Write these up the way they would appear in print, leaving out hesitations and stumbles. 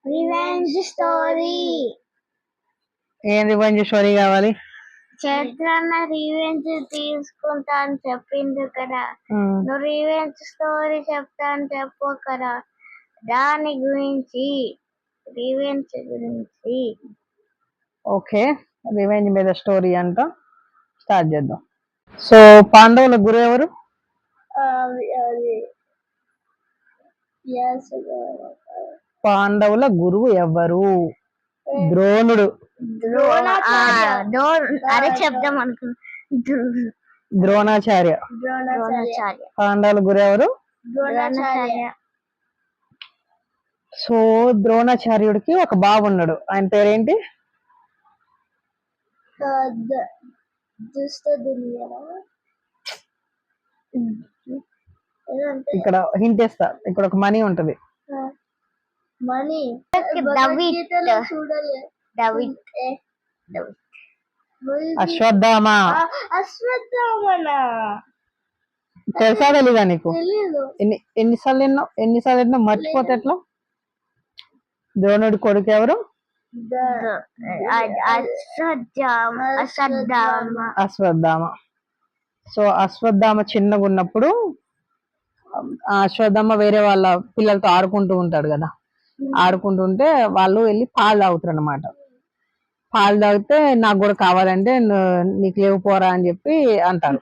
Revenge story. ఏం revenge story కావాలి? చైత్రన్న revenge తీసుకుంటా అని చెప్పిండు కదా, నువ్వు రివెంజ్ స్టోరీ చెప్తా అని చెప్పు కదా, దాని గురించి రివెంజ్ గురించి. ఓకే, రివెంజ్ మీద స్టోరీ అంట, స్టార్ట్ చేద్దాం. సో పాండవుల గురు ఎవరు? పాండవుల గురువు ఎవరు? ద్రోణుడు. అరే చెప్దాం అనుకున్నా, ద్రోణాచార్య. పాండవుల గురు ఎవరు? ద్రోణాచార్య. సో ద్రోణాచార్యుడికి ఒక బాబు ఉన్నాడు, ఆయన పేరేంటి? ఇక్కడ హింట్ ఇస్తా, ఇక్కడ ఒక మనీ ఉంటది. అశ్వత్థామ. తెలుసా తెలీదా నీకు? ఎన్నిసార్లు మర్చిపోతే ఎట్లా? ద్రోణుడి కొడుకు ఎవరు? అశ్వత్థామ. సో అశ్వత్థామ చిన్నగా ఉన్నప్పుడు అశ్వత్థామ వేరే వాళ్ళ పిల్లలతో ఆడుకుంటూ ఉంటాడు కదా, ఆడుకుంటుంటే వాళ్ళు వెళ్ళి పాలు తాగుతారు అనమాట. పాలు తాగితే నాకు కూడా కావాలంటే నీకు లేవు పోరా అని చెప్పి అంటారు.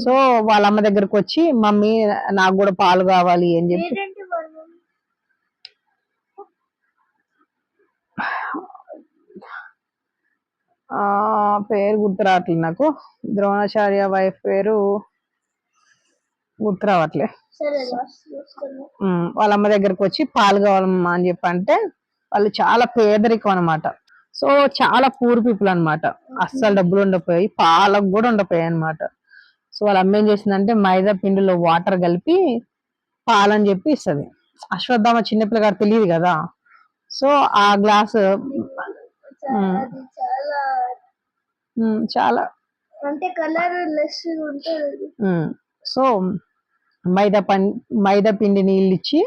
సో వాళ్ళ అమ్మ దగ్గరకు వచ్చి మమ్మీ నాకు కూడా పాలు కావాలి అని చెప్పి, పేరు గుర్తు రావట్లేదు నాకు, ద్రోణాచార్య వైఫ్ పేరు గుర్తు రావట్లే. వాళ్ళ అమ్మ దగ్గరకు వచ్చి పాలు కావాలమ్మా అని చెప్పి అంటే, వాళ్ళు చాలా పేదరికం అనమాట. సో చాలా పూర్ పీపుల్ అనమాట, అస్సలు డబ్బులు ఉండపోయాయి, పాలకు కూడా ఉండపోయాయి అనమాట. సో వాళ్ళ అమ్మ ఏం చేసిందంటే మైదా పిండిలో వాటర్ కలిపి పాలని చెప్పి ఇస్తుంది. అశ్వత్థామ చిన్నపిల్లగాడు తెలియదు కదా, సో ఆ గ్లాస్ చాలా అంటే కలర్ లెస్ ఉంటుంది. సో మైదా పిండి నీళ్ళు ఇచ్చి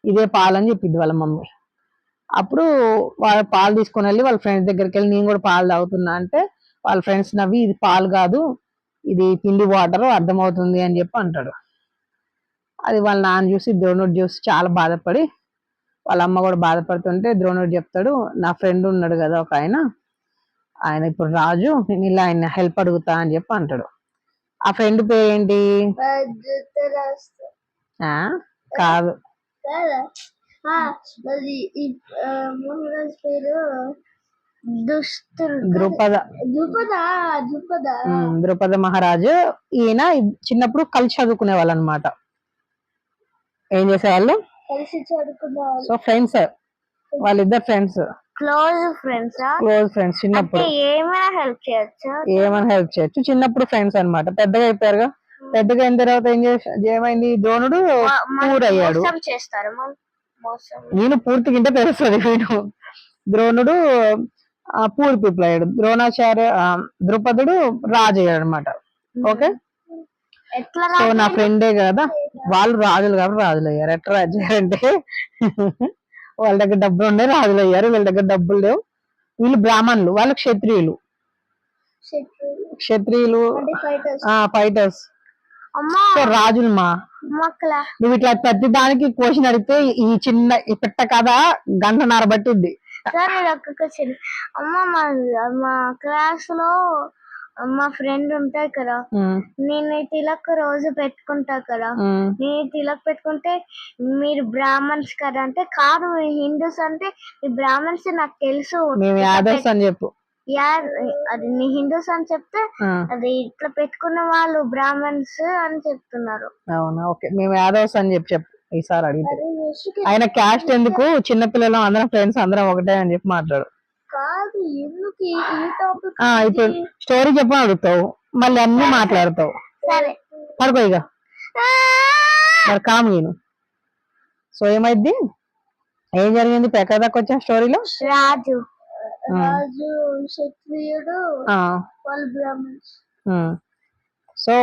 ఇదే పాలని చెప్పింది వాళ్ళ మమ్మీ. అప్పుడు వాళ్ళ పాలు తీసుకొని వెళ్ళి వాళ్ళ ఫ్రెండ్స్ దగ్గరికి వెళ్ళి నేను కూడా పాలు తాగుతున్నా అంటే, వాళ్ళ ఫ్రెండ్స్ నవ్వి ఇది పాలు కాదు, ఇది పిండి వాటర్, అర్థమవుతుంది అని చెప్పి అంటాడు. అది వాళ్ళ నాన్న చూసి, ద్రోణుడు చూసి చాలా బాధపడి, వాళ్ళ అమ్మ కూడా బాధపడుతుంటే ద్రోణుడు చెప్తాడు, నా ఫ్రెండ్ ఉన్నాడు కదా ఒక ఆయన ఇప్పుడు రాజు, నేను ఇలా ఆయన హెల్ప్ అడుగుతా అని చెప్పి అంటాడు. ఆ ఫ్రెండ్ పేరేంటి? కాదు, ద్రుపద మహారాజు. ఈయన చిన్నప్పుడు కలిసి చదువుకునే వాళ్ళు అనమాట. ఏం చేసేవాళ్ళు? కలిసి చదువుకునేవాళ్ళు. సో ఫ్రెండ్స్, వాళ్ళిద్దరు ఫ్రెండ్స్, క్లోజ్ ఫ్రెండ్స్. చిన్నప్పుడు ఏమైనా హెల్ప్ చేయొచ్చు, చిన్నప్పుడు ఫ్రెండ్స్ అనమాట. పెద్దగా అయిపోయారుగా, పెద్దగా అయిన తర్వాత ఏమైంది, ద్రోణుడు పూర్ అయ్యాడు. నేను పూర్తిగా ఇంటే తెలుస్తుంది వీడు. ద్రోణుడు పూర్ పీపుల్ అయ్యాడు, ద్రోణాచార్య ద్రుపదుడు రాజు అయ్యాడు అనమాట. ఓకే, సో నా ఫ్రెండే కదా, వాళ్ళు రాజులు కాబట్టి రాజులు అయ్యారు. ఎట్లా రాజు అయ్యారంటే వాళ్ళ దగ్గర డబ్బులు ఉండే రాజులు అయ్యారు, వీళ్ళ దగ్గర డబ్బులు లేవు. వీళ్ళు బ్రాహ్మణులు, వాళ్ళు క్షత్రియులు. ఫైటర్స్. సో రాజులు నువ్వు ఇట్లా ప్రతి దానికి క్వశ్చన్ అడిగితే ఈ చిన్న పెట్ట కథ గంటన్నర బట్టిద్ది. మా క్లాస్ లో మా ఫ్రెండ్ ఉంటాయి కదా, నేను తిలక్ రోజు పెట్టుకుంటా కదా, నేను తిలక్ పెట్టుకుంటే మీరు బ్రాహ్మణ్స్ కదా అంటే, కాదు హిందూస్ అంటే, ఈ బ్రాహ్మణ్స్ నాకు తెలుసు అని చెప్పు. అది నీ హిందూస్ అని చెప్తే, అది ఇట్లా పెట్టుకున్న వాళ్ళు బ్రాహ్మణ్స్ అని చెప్తున్నారు. అవునా, ఓకే, మేము యాదవ్స్ అని చెప్పు ఈసారి అడిగితే. ఆయన క్యాస్ట్ ఎందుకు, చిన్నపిల్లలు అందరం ఫ్రెండ్స్ అందరం ఒకటే అని చెప్పి మాట్లాడు. ఇప్పుడు స్టోరీ చెప్పని అడుగుతావు, మళ్ళీ అన్ని మాట్లాడతావు. పడుకో ఇక, మరి కాము నేను. సో ఏమైంది, ఏం జరిగింది ఎక్కడ దాకా వచ్చా స్టోరీలో? రాజు క్షత్రియుడు, వాళ్ళు బ్రాహ్మణ్స్. సో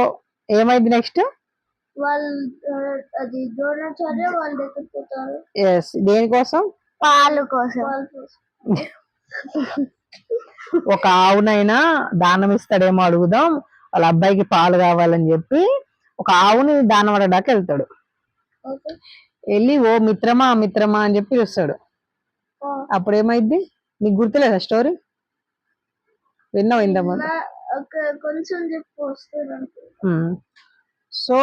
ఏమైంది నెక్స్ట్? వాళ్ళు అది ద్రోణాచార్య వాళ్ళ దగ్గర పోతారు. దేనికోసం? పాలు కోసం. ఒక ఆవునైనా దానం ఇస్తాడేమో అడుగుదాం, వాళ్ళ అబ్బాయికి పాలు కావాలని చెప్పి ఒక ఆవుని దానం అడగడానికి వెళ్తాడు. వెళ్ళి ఓ మిత్రమా మిత్రమా అని చెప్పి వస్తాడు. అప్పుడు ఏమైద్ది నీకు గుర్తులేదా స్టోరీ? విన్నావు ఇంతకుముందు? కొంచెం చెప్పు. సో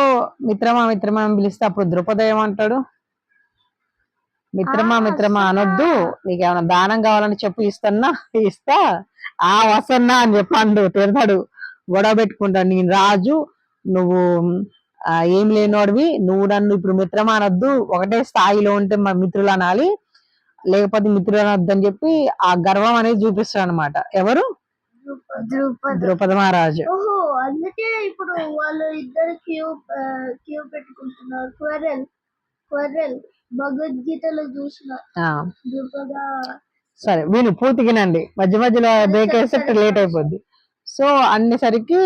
మిత్రమా మిత్రమా అని పిలిస్తే అప్పుడు ద్రుపద ఏమంటాడు? మిత్రమా మిత్రమా అనొద్దు, నీకేమైనా దానం కావాలని చెప్పు, ఇస్తా వస్తున్నా అని చెప్పండు. తిడతాడు, గొడవ పెట్టుకుంటాడు. నేను రాజు, నువ్వు ఏం లేనోడివి, నువ్వు నన్ను ఇప్పుడు మిత్రమా అనొద్దు, ఒకటే స్థాయిలో ఉంటే మా మిత్రులు అనాలి, లేకపోతే మిత్రులు అనొద్దు అని చెప్పి ఆ గర్వం అనేది చూపిస్తాడు అనమాట. ఎవరు? ద్రౌపది మహారాజు. ఓహో, అందుకే ఇప్పుడు వాళ్ళు ఇద్దరు క్యూ పెట్టుకుంటున్నారు. క్వరెల్ భగవద్గీతలో చూసిన. సరే విను, పూర్తిగానండి, మధ్య మధ్యలో బ్రేక్ వేస్తే లేట్ అయిపోద్ది. సో అన్నిసరికి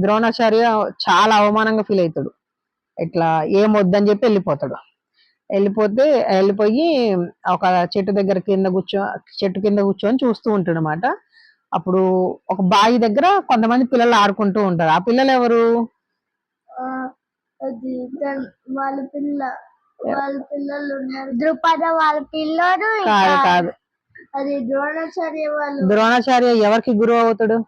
ద్రోణాచార్య చాలా అవమానంగా ఫీల్ అవుతాడు. ఇట్లా ఏం వద్దని చెప్పి వెళ్ళిపోయి ఒక చెట్టు కింద కూర్చొని చూస్తూ ఉంటాడు అనమాట. అప్పుడు ఒక బావి దగ్గర కొంతమంది పిల్లలు ఆడుకుంటూ ఉంటారు. ఆ పిల్లలు ఎవరు? వాళ్ళ పిల్లలు ఉన్నారు. ద్రుపద వాళ్ళ పిల్లలు కాదు. అది ద్రోణాచార్య ఎవరికి గురువు అవుతాడు?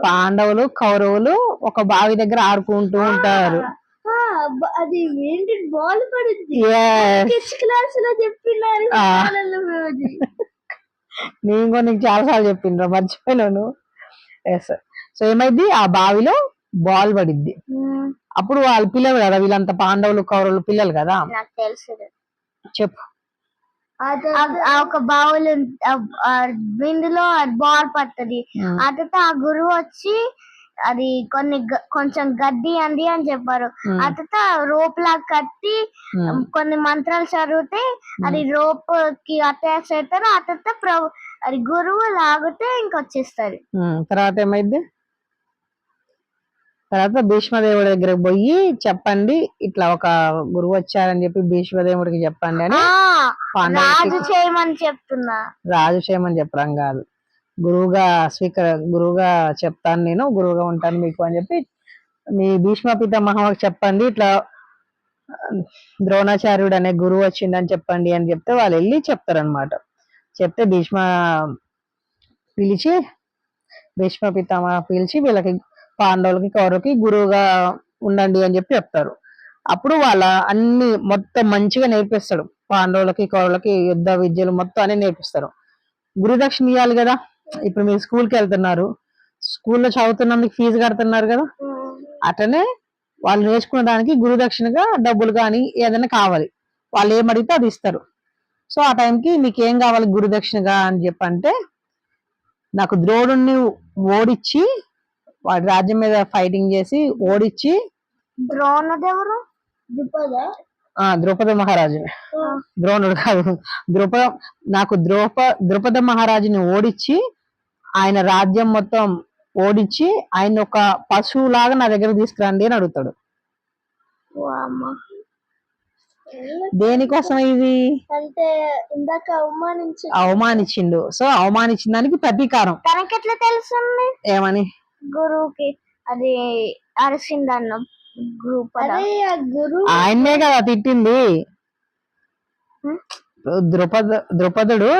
పాండవులు కౌరవులు ఒక బావి దగ్గర ఆడుకుంటూ ఉంటారు. అది ఏంటి, బాల్ పడుద్ది. క్లాస్ లో చెప్పినారు. నేను కూడా నీకు చాలా సార్లు చెప్పిండ్రా, మర్చిపోయినాను. సో ఏమైంది, ఆ బావిలో బాల్ పడిద్ది. అప్పుడు వాళ్ళ పిల్లలు కదా, వీళ్ళంతా పాండవులు కౌరవులు పిల్లలు కదా. నాకు తెలుసు, చెప్పు. ఒక బౌల్ బిందులో బాల్ పడుతుంది. ఆ తర్వాత ఆ గురువు వచ్చి అది కొంచెం గడ్డి అంది అని చెప్పారు. ఆ తర్వాత రోప్ లాగా కట్టి కొన్ని మంత్రాలు చదివితే అది రోప్ కి అటాచ్ అవుతారు. ఆ తర్వాత అది గురువు లాగితే ఇంకొచ్చేస్తారు. తర్వాత ఏమైంది? తర్వాత భీష్మదేవుడి దగ్గరకు పోయి చెప్పండి, ఇట్లా ఒక గురువు వచ్చారని చెప్పి భీష్మదేవుడికి చెప్పండి అని రాజు చేయమని చెప్తున్నా. రాజు చేయమని చెప్పడం కాదు, గురువుగా చెప్తాను, నేను గురువుగా ఉంటాను మీకు అని చెప్పి మీ భీష్మ పితామహకి చెప్పండి, ఇట్లా ద్రోణాచార్యుడు అనే గురువు వచ్చిందని చెప్పండి అని చెప్తే వాళ్ళు వెళ్ళి చెప్తారనమాట. చెప్తే భీష్మ పితామహ పిలిచి వీళ్ళకి పాండవులకి కౌరవులకి గురువుగా ఉండండి అని చెప్పి చెప్తారు. అప్పుడు వాళ్ళ అన్ని మొత్తం మంచిగా నేర్పిస్తాడు. పాండవులకి కౌరవులకి యుద్ధ విద్యలు మొత్తం అన్ని నేర్పిస్తారు. గురుదక్షిణ ఇవ్వాలి కదా. ఇప్పుడు మీరు స్కూల్కి వెళ్తున్నారు, స్కూల్లో చదువుతున్నందుకు ఫీజు కడుతున్నారు కదా, అట్లనే వాళ్ళు నేర్చుకున్న దానికి గురుదక్షిణగా డబ్బులు కానీ ఏదైనా కావాలి, వాళ్ళు ఏమడిగితే అది ఇస్తారు. సో ఆ టైంకి మీకు ఏం కావాలి గురుదక్షిణగా అని చెప్పంటే, నాకు ద్రోణుడిని ఓడించి వాడి రాజ్యం మీద ఫైటింగ్ చేసి ఓడించి, ద్రౌపద మహారాజు, ద్రోణుడు కాదు, నాకు ద్రౌపద మహారాజుని ఓడించి ఆయన రాజ్యం మొత్తం ఓడించి ఆయన ఒక పశువులాగా నా దగ్గర తీసుకురండి అని అడుగుతాడు. దేనికోసం ఇది అంటే ఇందాక అవమానించిండు. సో అవమానించిన దానికి ప్రతీకారం. తనకి ఎట్లా తెలుస్తుంది? ఏమని? గురువుకి అది అరిసిందన్నం. ఆయన్నే కదా తిట్టింది. ద్రుపదుడు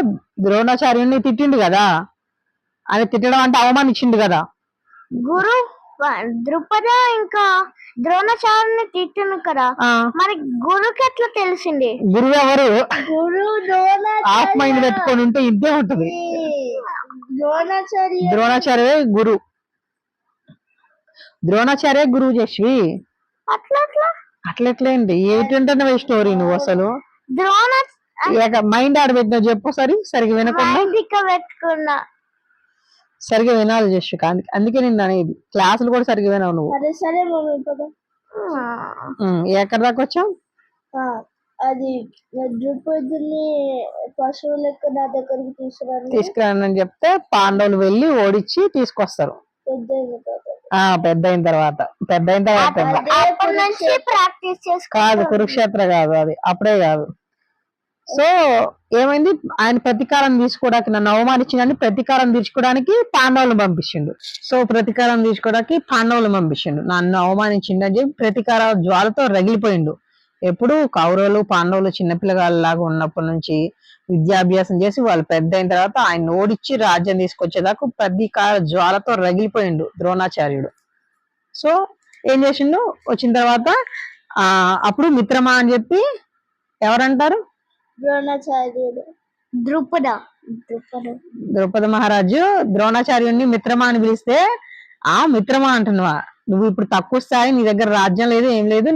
ద్రోణాచార్యుని తిట్టిండు కదా, అని తిట్టడం అంటే అవమానించిండు కదా. ద్రుపద ఇంకా ద్రోణాచార్యుని తిట్టిండు కదా, మరి గురువుకి ఎట్లా తెలిసింది? గురువు ఎవరు? హాఫ్ మైండ్ పెట్టుకొని ఉంటే ఇంతే ఉంటది. ద్రోణాచార్య గురువు చేసి అట్లెట్లేండి, ఏంటంటే స్టోరీ నువ్వు అసలు మైండ్ ఆడబెట్టినా చెప్పు. సరిగ్గా వినకుండా సరిగ్గా వినాలి చేసి, అందుకే నిన్ను అనేది. క్లాసులు కూడా సరిగ్గా వినావు నువ్వు. ఎక్కడి దాకా వచ్చావు? అది ద్రౌపదిని పశువు లెక్క నా దగ్గరికి తీసుకురానని చెప్తే పాండవులు వెళ్ళి ఓడించి తీసుకొస్తారు. పెద్ద అయిన తర్వాత ప్రాక్టీస్ కాదు, కురుక్షేత్ర కాదు, అది అప్పుడే కాదు. సో ఏమైంది, ఆయన ప్రతీకారం తీసుకోవడానికి, నన్ను అవమానించడానికి ప్రతీకారం తీర్చుకోవడానికి పాండవులను పంపించిండు. సో ప్రతీకారం తీర్చుకోవడానికి పాండవులను పంపించిండు. నన్ను అవమానించిండు అని చెప్పి ప్రతీకార జ్వాలతో రగిలిపోయిండు. ఎప్పుడు కౌరవులు పాండవులు చిన్నపిల్లగాళ్ళలాగా ఉన్నప్పటి నుంచి విద్యాభ్యాసం చేసి వాళ్ళు పెద్ద అయిన తర్వాత ఆయన ఓడించి రాజ్యం తీసుకొచ్చేదాకా ప్రతీకార జ్వాలతో రగిలిపోయిండు ద్రోణాచార్యుడు. సో ఏం చేసిండు, వచ్చిన తర్వాత అప్పుడు మిత్రమా అని చెప్పి ఎవరంటారు, ద్రోణాచార్యుడు ద్రౌపద మహారాజు ద్రోణాచార్యుడిని మిత్రమా అని పిలిస్తే, ఆ మిత్రమా అంటున్నావా, నువ్వు ఇప్పుడు తక్కువ స్థాయి, నీ దగ్గర రాజ్యం లేదు ఏం లేదు,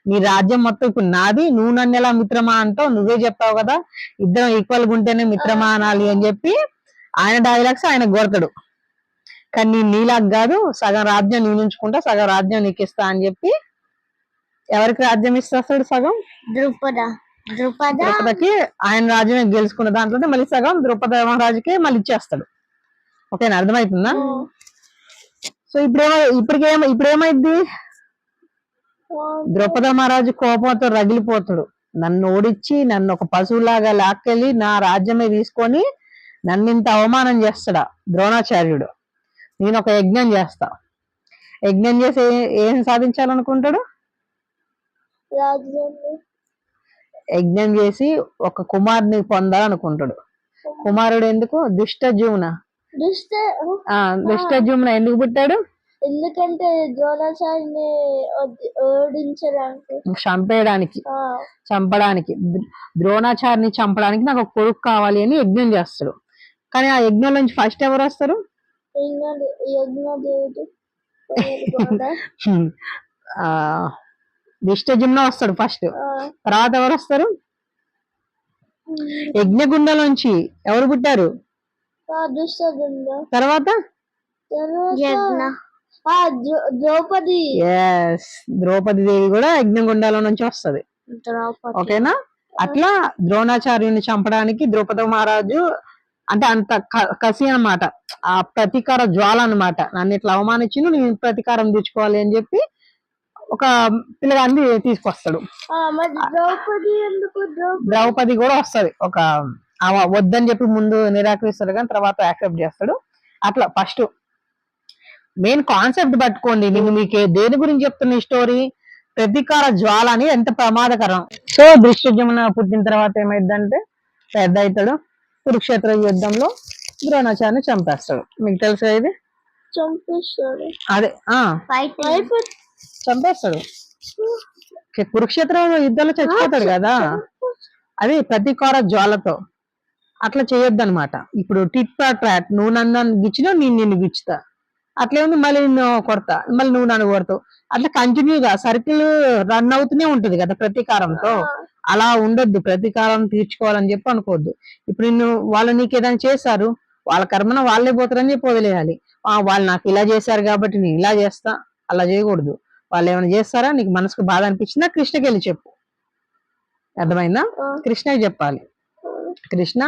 నీ రాజ్యం మొత్తం ఇప్పుడు నాది, నువ్వు నన్ను ఎలా మిత్రమా అంటావు, నువ్వే చెప్తావు కదా ఇద్దరం ఈక్వల్ గా ఉంటేనే మిత్రమా అనాలి అని చెప్పి ఆయన డైలాగ్స్ ఆయన కొడతాడు. కానీ నీలాగా కాదు, సగం రాజ్యం నేను ఉంచుకుంటా, సగం రాజ్యం నీకు ఇస్తా అని చెప్పి ఎవరికి రాజ్యం ఇస్తాడు, సగం ద్రౌపదకి ఆయన రాజ్యమే గెలుచుకున్న దాంట్లో మళ్ళీ సగం ద్రౌపద మహారాజుకి మళ్ళీ ఇచ్చేస్తాడు. ఓకేనా, అర్థమవుతుందా? సో ఇప్పుడేమైంది, ద్రౌపద మహారాజు కోపంతో రగిలిపోతాడు. నన్ను ఓడించి నన్ను ఒక పశువులాగా లాక్కెళ్ళి నా రాజ్యమే తీసుకొని నన్ను ఇంత అవమానం చేస్తాడా ద్రోణాచార్యుడు, నేను ఒక యజ్ఞం చేస్తా, యజ్ఞం చేసి ఏం సాధించాలనుకుంటాడు, యజ్ఞం చేసి ఒక కుమారుని పొందాలనుకుంటాడు. కుమారుడు ఎందుకు, దుష్టజీవున ఎందుకు పుట్టాడు, ఎందుకంటే ద్రోణాచార్యుని ఓడించడానికి, చంపడానికి ద్రోణాచార్యుని చంపడానికి నాకు ఒక కొడుకు కావాలి అని యజ్ఞం చేస్తాడు. కానీ ఆ యజ్ఞం నుంచి ఫస్ట్ ఎవరు వస్తారు, దిష్టజుమ్న వస్తాడు ఫస్ట్. తర్వాత ఎవరు వస్తారు, యజ్ఞగుండంలోంచి ఎవరు పుట్టారు, తర్వాత ద్రౌపది. ద్రౌపది దేవి కూడా యజ్ఞగుండాల నుంచి వస్తది. ఓకేనా, అట్లా ద్రోణాచార్యుని చంపడానికి ద్రౌపద మహారాజు అంటే అంత కసి అన్నమాట, ఆ ప్రతీకార జ్వాల అన్నమాట. నన్ను ఇట్లా అవమానించి నేను ప్రతీకారం తీర్చుకోవాలి అని చెప్పి ఒక పిల్లగాన్ని తీసుకొస్తాడు. ద్రౌపది కూడా వస్తది, ఒక వద్దని చెప్పి ముందు నిరాకరిస్తాడు కానీ తర్వాత యాక్సెప్ట్ చేస్తాడు. అట్లా ఫస్ట్ మెయిన్ కాన్సెప్ట్ పట్టుకోండి. నేను మీకు దేని గురించి చెప్తున్న ఈ స్టోరీ, ప్రతీకార జ్వాల అని ఎంత ప్రమాదకరం. సో ధృష్టద్యుమ్న పుట్టిన తర్వాత ఏమైందంటే పెద్ద అవుతాడు, కురుక్షేత్ర యుద్ధంలో ద్రోణాచార్యుని చంపేస్తాడు. మీకు తెలుసా ఇది, చంపేస్తాడు, అదే చంపేస్తాడు, కురుక్షేత్ర యుద్ధంలో చచ్చిపోతాడు కదా, అది ప్రతీకార జ్వాలతో. అట్లా చేయొద్దు అనమాట. ఇప్పుడు టిట్ ఫర్ ట్రాట్, నువ్వు నన్ను గిచ్చినా నేను నిన్ను గిచ్చుతా, అట్లే ఉంది, మళ్ళీ నిన్ను కొడతా, మళ్ళీ నువ్వు నన్ను కొడతావు, అట్లా కంటిన్యూగా సర్కిల్ రన్ అవుతూనే ఉంటది కదా ప్రతీకారంతో. అలా ఉండొద్దు, ప్రతీకారం తీర్చుకోవాలని చెప్పి అనుకోవద్దు. ఇప్పుడు వాళ్ళు నీకు ఏదైనా చేశారు, వాళ్ళ కర్మన వాళ్ళే పోతారని చెప్పి వదిలేయాలి. వాళ్ళు నాకు ఇలా చేశారు కాబట్టి నేను ఇలా చేస్తా, అలా చేయకూడదు. వాళ్ళు ఏమైనా చేస్తారా, నీకు మనసుకు బాధ అనిపించిందా కృష్ణకి వెళ్ళి చెప్పు, అర్థమైందా, కృష్ణకి చెప్పాలి, కృష్ణ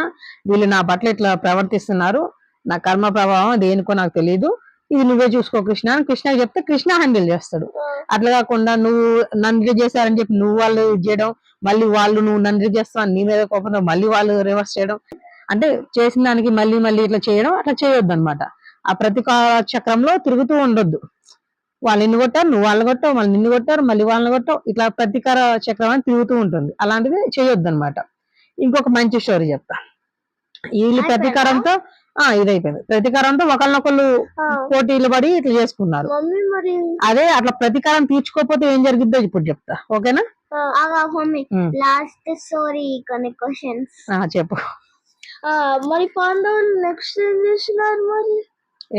వీళ్ళు నా పట్ల ఇట్లా ప్రవర్తిస్తున్నారు, నా కర్మ ప్రభావం దేనికో నాకు తెలియదు, ఇది నువ్వే చూసుకో కృష్ణ అని కృష్ణకి చెప్తే కృష్ణ హ్యాండిల్ చేస్తాడు. అట్లా కాకుండా నువ్వు నన్ను చేశారని చెప్పి నువ్వు వాళ్ళు చేయడం, మళ్ళీ వాళ్ళు నువ్వు నన్ను చేస్తావు నీ మీద కోపంతో మళ్ళీ వాళ్ళు రివర్స్ చేయడం, అంటే చేసిన దానికి మళ్ళీ మళ్ళీ ఇట్లా చేయడం, అట్లా చేయొద్దు అనమాట. ఆ ప్రతీకార చక్రంలో తిరుగుతూ ఉండొద్దు. వాళ్ళు నిన్ను కొట్టారు, నువ్వు వాళ్ళు కొట్టావు, మళ్ళీ నిన్ను కొట్టారు, మళ్ళీ వాళ్ళని కొట్టావు, ఇట్లా ప్రతీకార చక్రం అని తిరుగుతూ ఉంటుంది. అలాంటిది చేయొద్దు అనమాట. ఇంకొక మంచి స్టోరీ చెప్తా. వీళ్ళు ప్రతీకారంతో ఇదైపోయింది, ప్రతీకారంతో ఒకళ్ళనొకళ్ళు పోటీలు పడి ఇట్లా చేసుకున్నారు. అదే అట్లా ప్రతీకారం తీర్చుకోకపోతే ఏం జరిగిద్దో ఇప్పుడు చెప్తా, ఓకేనా. లాస్ట్ స్టోరీ కొన్ని క్వశ్చన్స్ చెప్పు. మరి పాండవులు నెక్స్ట్ ఏం చేసినారు, మరి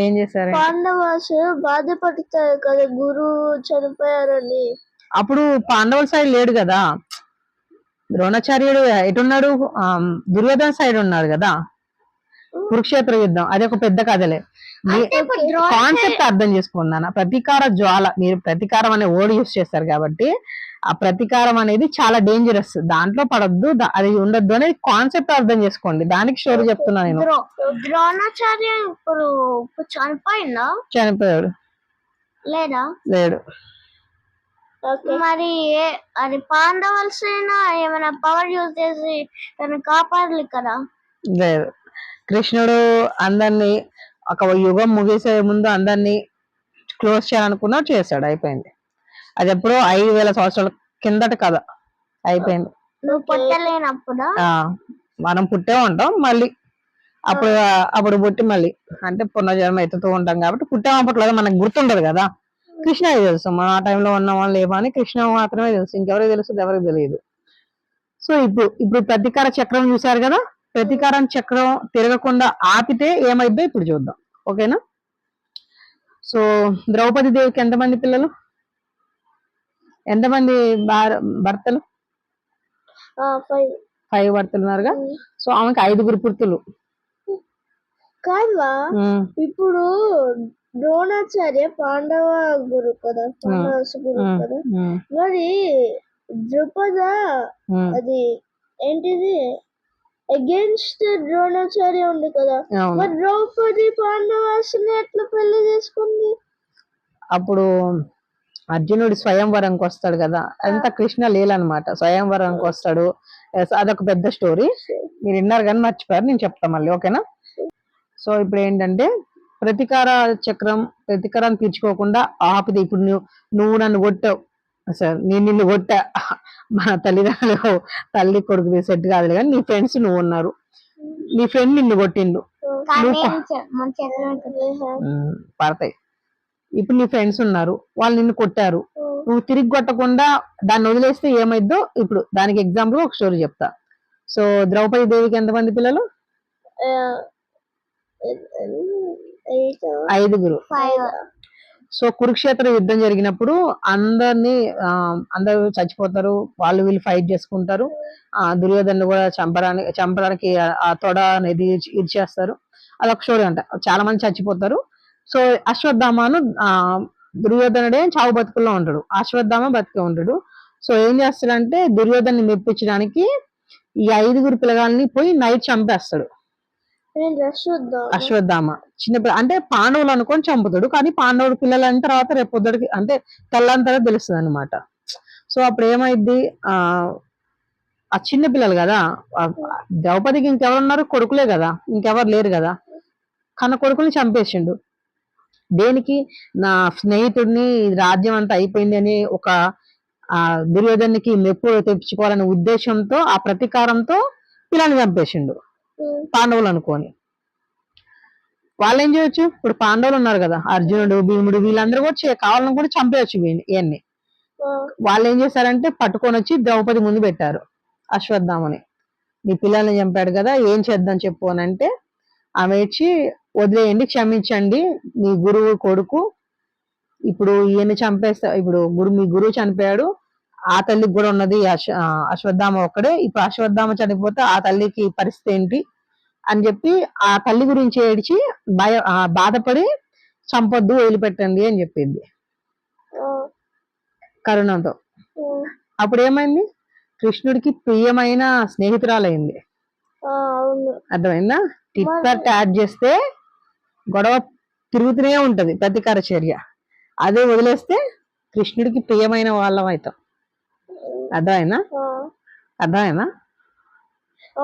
ఏం చేశారు, పాండవాస్ బాధపడతారు కదా గురువు చనిపోయారని. అప్పుడు పాండవుల సైడ్ లేడు కదా ద్రోణాచార్యుడు, ఎటున్నాడు, దుర్యోధన సైడ్ ఉన్నాడు కదా. కురుక్షేత్ర యుద్ధం అది ఒక పెద్ద కథలే, కాన్సెప్ట్ అర్థం చేసుకున్నాను. ప్రతీకార జ్వాల, మీరు ప్రతీకారం అనే వర్డ్ యూస్ చేస్తారు కాబట్టి ఆ ప్రతీకారం అనేది చాలా డేంజరస్, దాంట్లో పడద్దు, అది ఉండద్దు అనేది కాన్సెప్ట్ అర్థం చేసుకోండి. దానికి స్టోరీ చెప్తున్నా నేను. ద్రోణాచార్య ఇప్పుడు చనిపోయాడు లేదా, లేడు. మరి అది పాండవలసిన ఏమైనా పవర్ యూజ్ చేసి తను కాపాడాలి కదా. లేదు, కృష్ణుడు అందరినీ ఒక యుగం ముగిసే ముందు అందరినీ క్లోజ్ చేయాలనుకున్నాడు, చేశాడు, అయిపోయింది. అది ఎప్పుడో 5,000 సంవత్సరాల కిందట కథ అయిపోయింది. నువ్వు పుట్టలేనప్పుడు మనం పుట్టే ఉంటాం మళ్ళీ, అప్పుడు పుట్టి మళ్ళీ అంటే పునర్జన్మ ఎత్తుతూ ఉంటాం కాబట్టి పుట్టామప్పట్లేదు మనకు గుర్తుండదు కదా. కృష్ణకి తెలుసు మనం ఆ టైంలో ఉన్నాం లేవా అని, కృష్ణ మాత్రమే తెలుసు, ఇంకెవరికి తెలుసు, ఎవరికి తెలియదు. సో ఇప్పుడు ప్రతీకార చక్రం చూసారు కదా, ప్రతీకారం చక్రం తిరగకుండా ఆపితే ఏమైద్దో ఇప్పుడు చూద్దాం, ఓకేనా. సో ద్రౌపది దేవికి ఎంతమంది పిల్లలు, ఎంతమంది భర్తలు? 5 భర్తలు ఉన్నారుగా. సో ఆమెకి 5గురు పుత్రులు కాదా. ఇప్పుడు ద్రోణాచార్య పాండవ గురు కదా, గురు కదా. మరి ద్రుపద అది ఏంటిది అగేన్స్ట్ ద్రోణాచార్య ఉంది కదా. మరి ద్రౌపది పాండవాసుని ఎట్లా పెళ్లి చేసుకుంది? అప్పుడు అర్జునుడు స్వయంవరంకి వస్తాడు కదా, అంతా కృష్ణ లీలనమాట. స్వయంవరంకి వస్తాడు, అదొక పెద్ద స్టోరీ, మీరు విన్నారు కానీ మర్చిపోయారు, నేను చెప్తా మళ్ళీ, ఓకేనా. సో ఇప్పుడు ఏంటంటే ప్రతీకార చక్రం ప్రతీకారాన్ని తీర్చుకోకుండా ఆపితే, ఇప్పుడు నువ్వు నన్ను కొట్టావు సార్, నేను నిన్ను కొట్టా, మన తల్లిదండ్రులు తల్లి కొడుకు సెట్ కాదు కానీ నీ ఫ్రెండ్స్ నువ్వు ఉన్నారు, నీ ఫ్రెండ్ నిన్ను కొట్టిండు, పడతాయి. ఇప్పుడు నీ ఫ్రెండ్స్ ఉన్నారు, వాళ్ళు నిన్ను కొట్టారు, నువ్వు తిరిగి కొట్టకుండా దాన్ని వదిలేస్తే ఏమైద్దో ఇప్పుడు దానికి ఎగ్జాంపుల్ ఒక స్టోరీ చెప్తా. సో ద్రౌపది దేవికి ఎంతమంది పిల్లలు? 5గురు. సో కురుక్షేత్ర యుద్ధం జరిగినప్పుడు అందరూ చచ్చిపోతారు, వాళ్ళు వీళ్ళు ఫైట్ చేసుకుంటారు. దుర్యోధను కూడా చంపడానికి ఆ తొడ అనేది ఇచ్చేస్తారు, అదొక స్టోరీ అంట. చాలా మంది చచ్చిపోతారు. సో అశ్వత్థామను దుర్యోధనుడే చావు బతుకుల్లో ఉంటాడు, అశ్వత్థామ బతికే ఉంటాడు. సో ఏం చేస్తాడంటే దుర్యోధన్ని మెప్పించడానికి ఈ 5గురు పిల్లగాల్ని పోయి నైట్ చంపేస్తాడు. అశ్వత్థామ చిన్న అంటే పాండవులు అనుకొని చంపుతాడు, కానీ పాండవుడు పిల్లలు అయిన తర్వాత రేపు పొద్దుడికి అంటే తెల్లంతగా తెలుస్తుంది అనమాట. సో అప్పుడు ఏమైంది, ఆ చిన్న పిల్లలు కదా, ద్రౌపదికి ఇంకెవరున్నారు, కొడుకులే కదా, ఇంకెవరు లేరు కదా, కన్న కొడుకుని చంపేసిండు. దేనికి? నా స్నేహితుడిని రాజ్యం అంతా అయిపోయింది అని ఒక దుర్యోధనికి మెప్పు తెప్పించుకోవాలనే ఉద్దేశంతో, ఆ ప్రతీకారంతో పిల్లల్ని చంపేసిండు పాండవులు అనుకోని. వాళ్ళు ఏం చేయొచ్చు, ఇప్పుడు పాండవులు ఉన్నారు కదా, అర్జునుడు భీముడు వీళ్ళందరూ కూడా కావాలని కూడా చంపేయచ్చు ఇవన్నీ. వాళ్ళు ఏం చేశారంటే పట్టుకొని వచ్చి ద్రౌపది ముందు పెట్టారు అశ్వత్థామని. నీ పిల్లల్ని చంపాడు కదా, ఏం చేద్దాం చెప్పు అని అంటే ఆమె ఇచ్చి వదిలేయండి, క్షమించండి, మీ గురువు కొడుకు, ఇప్పుడు ఈయన చంపేస్తా, ఇప్పుడు మీ గురువు చనిపోయాడు, ఆ తల్లికి కూడా ఉన్నది అశ్వత్థామ ఒక్కడే, ఇప్పుడు అశ్వత్థామ చనిపోతే ఆ తల్లికి పరిస్థితి ఏంటి అని చెప్పి ఆ తల్లి గురించి ఏడిచి బాధపడి చంపొద్దు, వదిలిపెట్టండి అని చెప్పింది కరుణతో. అప్పుడు ఏమైంది, కృష్ణుడికి ప్రియమైన స్నేహితురాలైంది. అర్థమైందా? టిప్పర్ యాడ్ చేస్తే గొడవ తిరుగుతూనే ఉంటది ప్రతీకార చర్య, అదే వదిలేస్తే కృష్ణుడికి ప్రియమైన వాళ్ళం అవుతాం. అర్థమైనా? అర్థమైనా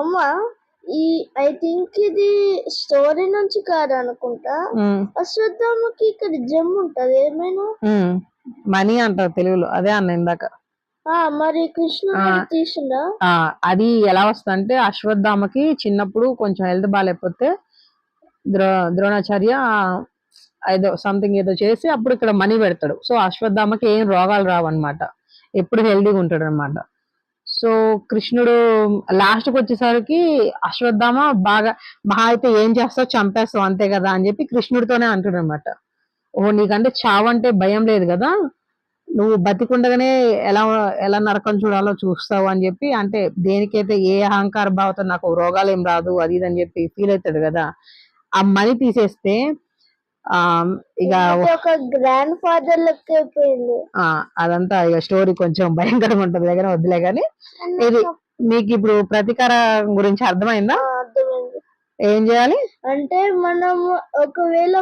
అమ్మా? ఐ థింక్ ఇది స్టోరీ నుంచి కాదు అనుకుంటా. అశ్వత్థామకి ఇక్కడ జెమ్ ఉంటది, ఏమైనా మనీ అంటారు తెలుగులో, అదే అన్న ఇందాక. మరి కృష్ణుడు తీసిందా? అది ఎలా వస్తుందంటే అశ్వత్థామకి చిన్నప్పుడు కొంచెం హెల్త్ బాగాలేకపోతే ద్రోణాచార్య ఏదో చేసి అప్పుడు ఇక్కడ మనీ పెడతాడు. సో అశ్వత్థామకి ఏం రోగాలు రావన్నమాట, ఎప్పుడు హెల్తీగా ఉంటాడు అనమాట. సో కృష్ణుడు లాస్ట్కి వచ్చేసరికి అశ్వత్థామ బాగా మహా అయితే ఏం చేస్తావు, చంపేస్తావు అంతే కదా అని చెప్పి కృష్ణుడితోనే అంటాడు అనమాట. ఓ నీకంటే చావు అంటే భయం లేదు కదా, నువ్వు బతికుండగానే ఎలా నరకం చూడాలో చూస్తావు అని చెప్పి, అంటే దేనికైతే ఏ అహంకార భావంతో నాకు రోగాలు ఏం రాదు అది ఇది అని చెప్పి ఫీల్ అవుతాడు కదా. ఆ మనీ తీసేస్తే ఇక గ్రాండ్ ఫాదర్ లెక్క అయిపోయింది. అదంతా ఇక స్టోరీ కొంచెం భయంకరంగా ఉంటది దగ్గర, వద్దులే కానీ ఇది మీకు ఇప్పుడు ప్రతీకార గురించి అర్థమైందా? ఏం చేయాలి అంటే మనం ఒకవేళ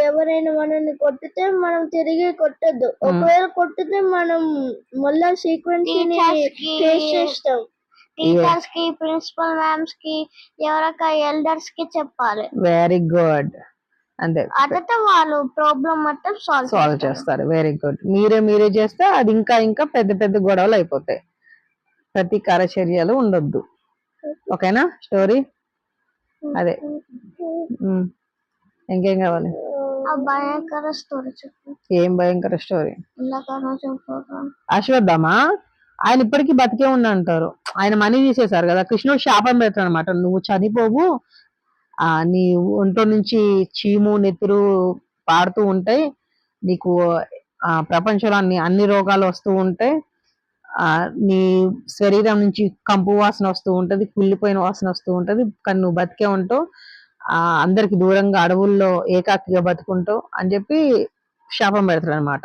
ఎవరైనా మనల్ని కొట్టితే మనం తిరిగి కొట్టద్దు. ఒకవేళ కొట్టితే మనం మళ్ళా సీక్వెన్స్ ఫేస్ చేస్తాం. టీచర్స్ కి, ప్రిన్సిపల్ మ్యామ్స్ కి, ఎవరైనా ఎల్డర్స్ కి చెప్పాలి. Very good. అంతే, అదైతే వాళ్ళు ప్రాబ్లం మొత్తం సాల్వ్ చేస్తారు. Very good. మీరే చేస్తే అది ఇంకా పెద్ద పెద్ద గొడవలు అయిపోతాయి. ప్రతీకార చర్యలు ఉండొద్దు. ఓకేనా స్టోరీ? అదే. ఇంకేం కావాలి? భయంకర స్టోరీ చెప్పు. ఏం భయంకర స్టోరీ? అశ్వత్థామా ఆయన ఇప్పటికీ బతికే ఉన్నా అంటారు. ఆయన మనీ తీసేశారు కదా, కృష్ణుడు శాపం పెడతాడు అనమాట. నువ్వు చనిపోవు, నీ ఒంట్లో నుంచి చీము నెత్తురు పారుతూ ఉంటాయి, నీకు ప్రపంచంలో అన్ని రోగాలు వస్తూ ఉంటాయి, నీ శరీరం నుంచి కంపు వాసన వస్తూ ఉంటది, కుళ్ళిపోయిన వాసన వస్తూ ఉంటది, కానీ నువ్వు బతికే ఉంటావు, అందరికి దూరంగా అడవుల్లో ఏకాకిగా బతుకుంటావు అని చెప్పి శాపం పెడతాడు అనమాట.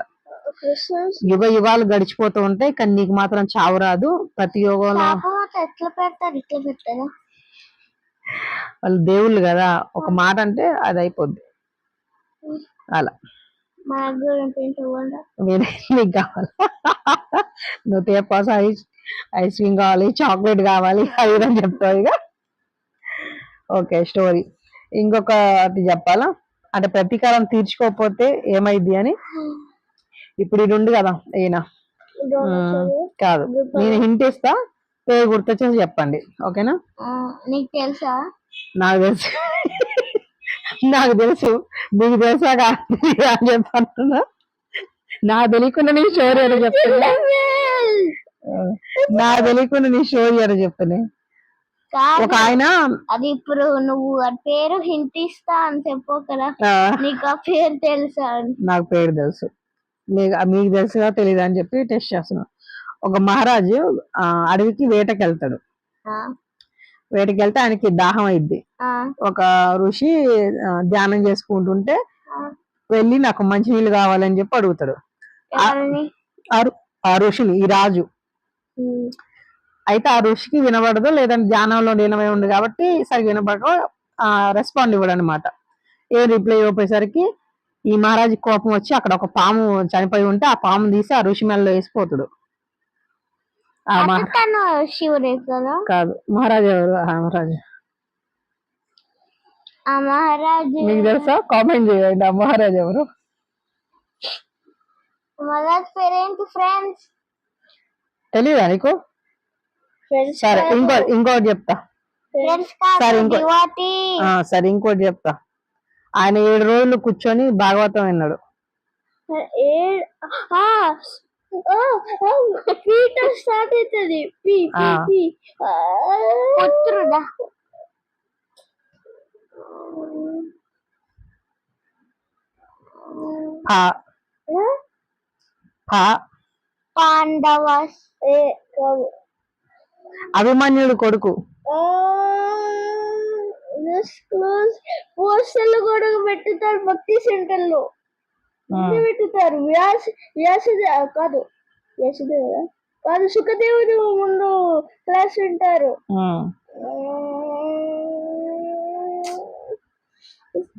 యుగాలు గడిచిపోతూ ఉంటాయి, కానీ నీకు మాత్రం చావు రాదు. ప్రతి యోగంలో వాళ్ళు దేవుళ్ళు కదా, ఒక మాట అంటే అది అయిపోద్ది. అలా నీకు కావాలి, నువ్వు తేపాస్ ఐస్ క్రీమ్ కావాలి, చాక్లెట్ కావాలి, అది అని చెప్తావు ఇక. ఓకే స్టోరీ ఇంకొకటి చెప్పాలా? అంటే ప్రతీకారం తీర్చుకోకపోతే ఏమైంది అని. ఇప్పుడు ఇది ఉంది కదా ఈయన, కాదు నేను హింట్ ఇస్తా, పేరు గుర్తొచ్చేసి చెప్పండి. ఓకేనా? నీకు తెలుసా? నాకు తెలుసు. నాకు తెలుసు, మీకు తెలుసా కాదు అని చెప్పంటున్నా. నాకు తెలియకుండా నీ స్టోరీ అని చెప్తున్నా. నాకు తెలియకుండా నీ స్టోరీ అని చెప్తున్నా. ఒక ఆయన, అది ఇప్పుడు నువ్వు ఆ పేరు హింట్ ఇస్తా అని చెప్పు కదా, నీకు ఆ పేరు తెలుసా? నాకు పేరు తెలుసు, మీకు తెలుసుగా తెలీదా అని చెప్పి టెస్ట్ చేస్తున్నాను. ఒక మహారాజు అడవికి వేటకెళ్తాడు. వేటకెళ్తే ఆయనకి దాహం అయింది. ఒక ఋషి ధ్యానం చేసుకుంటుంటే వెళ్ళి నాకు మంచినీళ్ళు కావాలని చెప్పి అడుగుతాడు ఆ ఋషిని, ఈ రాజు. అయితే ఆ ఋషికి వినబడదు, లేదంటే ధ్యానంలో లీనమై ఉంది కాబట్టి సరిగ్గా వినబడక రెస్పాండ్ ఇవ్వడు అనమాట. ఏ రిప్లై ఇవ్వపోయేసరికి ఈ మహారాజు కోపం వచ్చి అక్కడ ఒక పాము చనిపోయి ఉంటే ఆ పాము తీసి ఆ ఋషి మెల్లో వేసిపోతాడు. శివుడే కదా? కాదు, మహారాజు ఎవరు? మహారాజు మీకు తెలుసా? కామెంట్ చేయండి, ఆ మహారాజు ఎవరు? మహారాజ్ పేరేంటి ఫ్రెండ్స్? తెలీదా నీకు? సరే ఇంకోటి చెప్తా. సరే ఇంకోటి చెప్తా. ఆయన 7 రోజులు కూర్చొని భాగవతం విన్నాడు. స్టార్ట్ అవుతుంది. పాండవస్ అభిమన్యుడు కొడుకు. పోస్టర్లు కూడా పెట్టుతారు, భక్తి సెంటర్లో పెట్టుతారు. కాదు సుఖదేవుడు ముందు క్లాస్ వింటారు.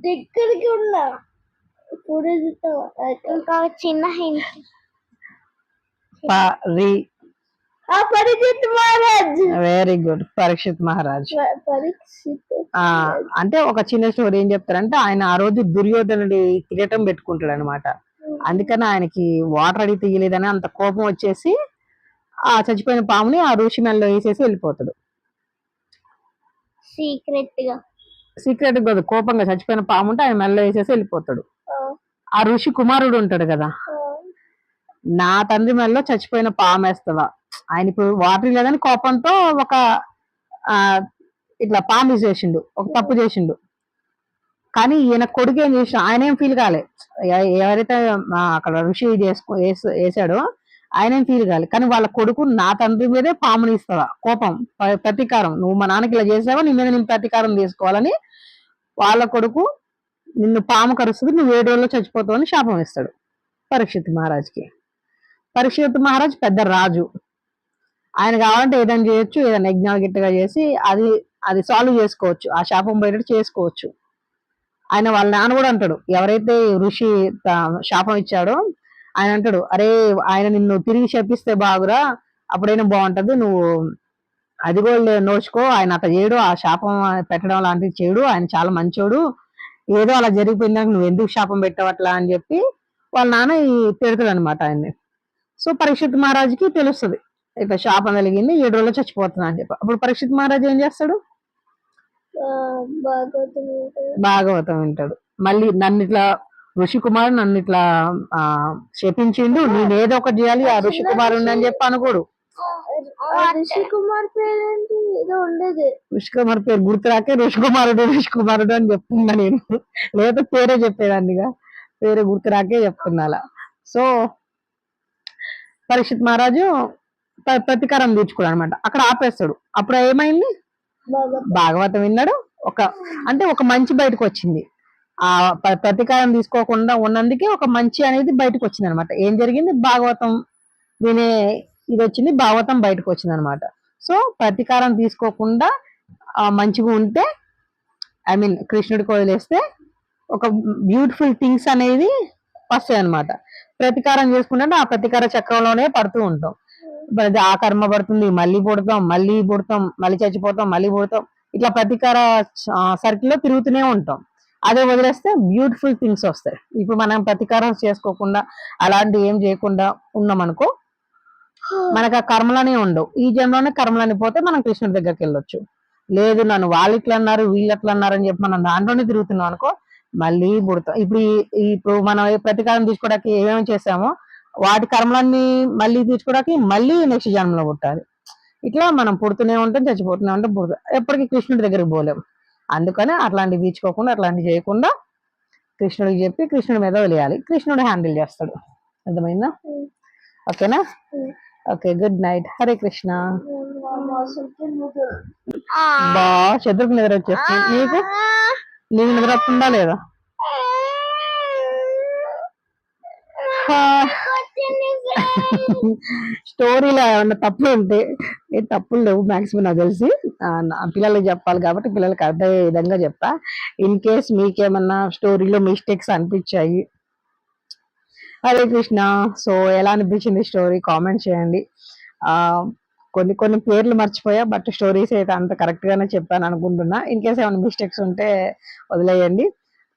దగ్గరికి ఉన్నా ఇంకా చిన్న hint. Parikshit Maharaj. Very good, Parikshit Maharaj. అంటే ఒక చిన్న స్టోరీ ఏం చెప్తారంటే, ఆయన ఆ రోజు దుర్యోధనుడి కిరీటం పెట్టుకుంటాడు అనమాట. అందుకని ఆయనకి వాటర్ అడిగి తీయలేదని అంత కోపం వచ్చేసి ఆ చచ్చిపోయిన పాముని ఆ ఋషి మెల్లో వేసేసి వెళ్ళిపోతాడు. సీక్రెట్ కాదు, కోపంగా చచ్చిపోయిన పాము ఉంటే ఆయన మెల్లో వేసేసి వెళ్ళిపోతాడు. ఆ ఋషి కుమారుడు ఉంటాడు కదా, నా తండ్రి మెల్లో చచ్చిపోయిన పాము వేస్తావా? ఆయన ఇప్పుడు వాటర్ లేదని కోపంతో ఒక ఇట్లా పాము చేసిండు, ఒక తప్పు చేసిండు. కానీ ఈయన కొడుకు ఏం చేసిన, ఆయన ఏం ఫీల్ కాలే. ఎవరైతే అక్కడ ఋషి వేసాడో ఆయన ఏం ఫీల్ కాలే. కానీ వాళ్ళ కొడుకు, నా తండ్రి మీదే పాముని ఇస్తావా? కోపం, ప్రతీకారం, నువ్వు మా నాన్నకి ఇలా చేసావా, నీ మీద నేను ప్రతీకారం తీసుకోవాలని వాళ్ళ కొడుకు, నిన్ను పాము కరుస్తుంది, నువ్వు 7 రోజుల్లో చచ్చిపోతావు అని శాపం ఇస్తాడు పరీక్షిత్ మహారాజ్కి. పరీక్షిత్ మహారాజ్ పెద్ద రాజు, ఆయన కావాలంటే ఏదైనా చేయొచ్చు, ఏదైనా యజ్ఞాలు గిట్టగా చేసి అది అది సాల్వ్ చేసుకోవచ్చు, ఆ శాపం పోయేటట్టు చేసుకోవచ్చు. ఆయన వాళ్ళ నాన్న కూడా అంటాడు, ఎవరైతే ఋషి శాపం ఇచ్చాడో ఆయన అంటాడు, అరే ఆయన నిన్ను తిరిగి శపిస్తే బాగురా, అప్పుడైనా బాగుంటది, నువ్వు అది కూడా నోచుకో, ఆయన అట్లా చేయడు, ఆ శాపం పెట్టడం లాంటిది చేయడు, ఆయన చాలా మంచోడు, ఏదో అలా జరిగిపోయిందాక నువ్వు ఎందుకు శాపం పెట్టవట్లా అని చెప్పి వాళ్ళ నాన్న తిడతాడు అనమాట ఆయన్ని. సో పరీక్షిత్ మహారాజుకి తెలుస్తుంది ఇట్లా శాపం కలిగింది, 7 రోజుల్లో చచ్చిపోతున్నా అని చెప్పి. అప్పుడు పరీక్షిత్ మహారాజు ఏం చేస్తాడు, భాగవతం వింటాడు. మళ్ళీ నన్ను ఇట్లా ఋషి కుమారుడు నన్ను ఇట్లా శపించిండు, నేను ఏదో ఒకటి చేయాలి ఆ ఋషి కుమారుడు అని చెప్పి అనుకోడు. ఋషి కుమార్ పేరేంటి ఏదో ఉండేది, ఋషి కుమార్ పేరు గుర్తురాకే ఋషి కుమారుడు అని చెప్తున్నా నేను, లేదా పేరే చెప్పేదాన్నిగా, పేరే గుర్తురాకే చెప్తున్నా అలా. సో పరీక్షిత్ మహారాజు ప్రతీకారం తీర్చుకోడు అనమాట, అక్కడ ఆపేస్తాడు. అప్పుడు ఏమైంది, భాగవతం విన్నాడు, ఒక మంచి బయటకు వచ్చింది. ఆ ప్రతీకారం తీసుకోకుండా ఉన్నందుకే ఒక మంచి అనేది బయటకు వచ్చింది అనమాట. ఏం జరిగింది, భాగవతం వినే ఇది వచ్చింది, భాగవతం బయటకు వచ్చింది అనమాట. సో ప్రతీకారం తీసుకోకుండా మంచిగా ఉంటే, ఐ మీన్ కృష్ణుడికి వదిలేస్తే ఒక బ్యూటిఫుల్ థింగ్స్ అనేది వస్తాయి అనమాట. ప్రతీకారం చేసుకుంటే ఆ ప్రతీకార చక్రంలోనే పడుతూ ఉంటాం. ఆ కర్మ పడుతుంది, మళ్ళీ పుడతాం, మళ్ళీ చచ్చిపోతాం, మళ్ళీ పుడతాం, ఇట్లా ప్రతీకార సర్కిల్ లో తిరుగుతూనే ఉంటాం. అదే వదిలేస్తే బ్యూటిఫుల్ థింగ్స్ వస్తాయి. ఇప్పుడు మనం ప్రతీకారం చేసుకోకుండా అలాంటి ఏం చేయకుండా ఉన్నామనుకో, మనకు ఆ కర్మలనే ఉండవు. ఈ జన్మలోనే కర్మలని పోతే మనం కృష్ణుడి దగ్గరికి వెళ్ళొచ్చు. లేదు నన్ను వాళ్ళు ఇట్లా అన్నారు వీళ్ళు ఎట్లా అన్నారు అని చెప్పి మనం దాంట్లోనే తిరుగుతున్నాం అనుకో, మళ్ళీ పుడతాం. ఇప్పుడు మనం ప్రతీకారం తీసుకోవడానికి ఏమేమి చేసామో వాటి కర్మలన్నీ మళ్ళీ తీర్చుకోవడానికి మళ్ళీ నెక్స్ట్ జన్మలో పుట్టాలి. ఇట్లా మనం పుడుతూనే ఉంటాం, చచ్చిపోతూనే ఉంటాం, ఎప్పటికీ కృష్ణుడి దగ్గరికి పోలేం. అందుకని అట్లాంటివి తీర్చుకోకుండా, అట్లాంటివి చేయకుండా కృష్ణుడికి చెప్పి కృష్ణుడి మీద వదిలేయాలి, కృష్ణుడు హ్యాండిల్ చేస్తాడు. అర్థమైందా? ఓకేనా? Okay, good night. Hare Krishna. బా చదువుకు నిద్ర వచ్చేస్తుంది. నీకు నిద్ర వస్తుందా లేదా? స్టోరీలో ఏమన్నా తప్పులు ఉంటే, ఏ తప్పులు లేవు మాక్సిమం నాకు తెలిసి, పిల్లలకి చెప్పాలి కాబట్టి పిల్లలకి అర్థమయ్యే విధంగా చెప్తా. ఇన్ కేస్ మీకేమన్నా స్టోరీలో మిస్టేక్స్ అనిపించాయి, హరే కృష్ణ. సో ఎలా అనిపించింది స్టోరీ కామెంట్ చేయండి. కొన్ని పేర్లు మర్చిపోయా, బట్ స్టోరీస్ అయితే అంత కరెక్ట్ గానే చెప్పాను అనుకుంటున్నా. ఇన్ కేస్ ఏమైనా మిస్టేక్స్ ఉంటే వదిలేయండి.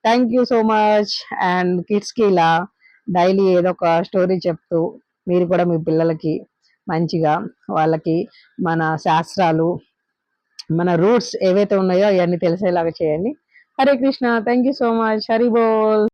Thank you so much. And kids కి ఇలా డైలీ ఏదో ఒక స్టోరీ చెప్తూ మీరు కూడా మీ పిల్లలకి మంచిగా వాళ్ళకి మన శాస్త్రాలు, మన రూట్స్ ఏవైతే ఉన్నాయో అవన్నీ తెలిసేలాగా చేయండి. Hare Krishna. Thank you so much. Hari boll.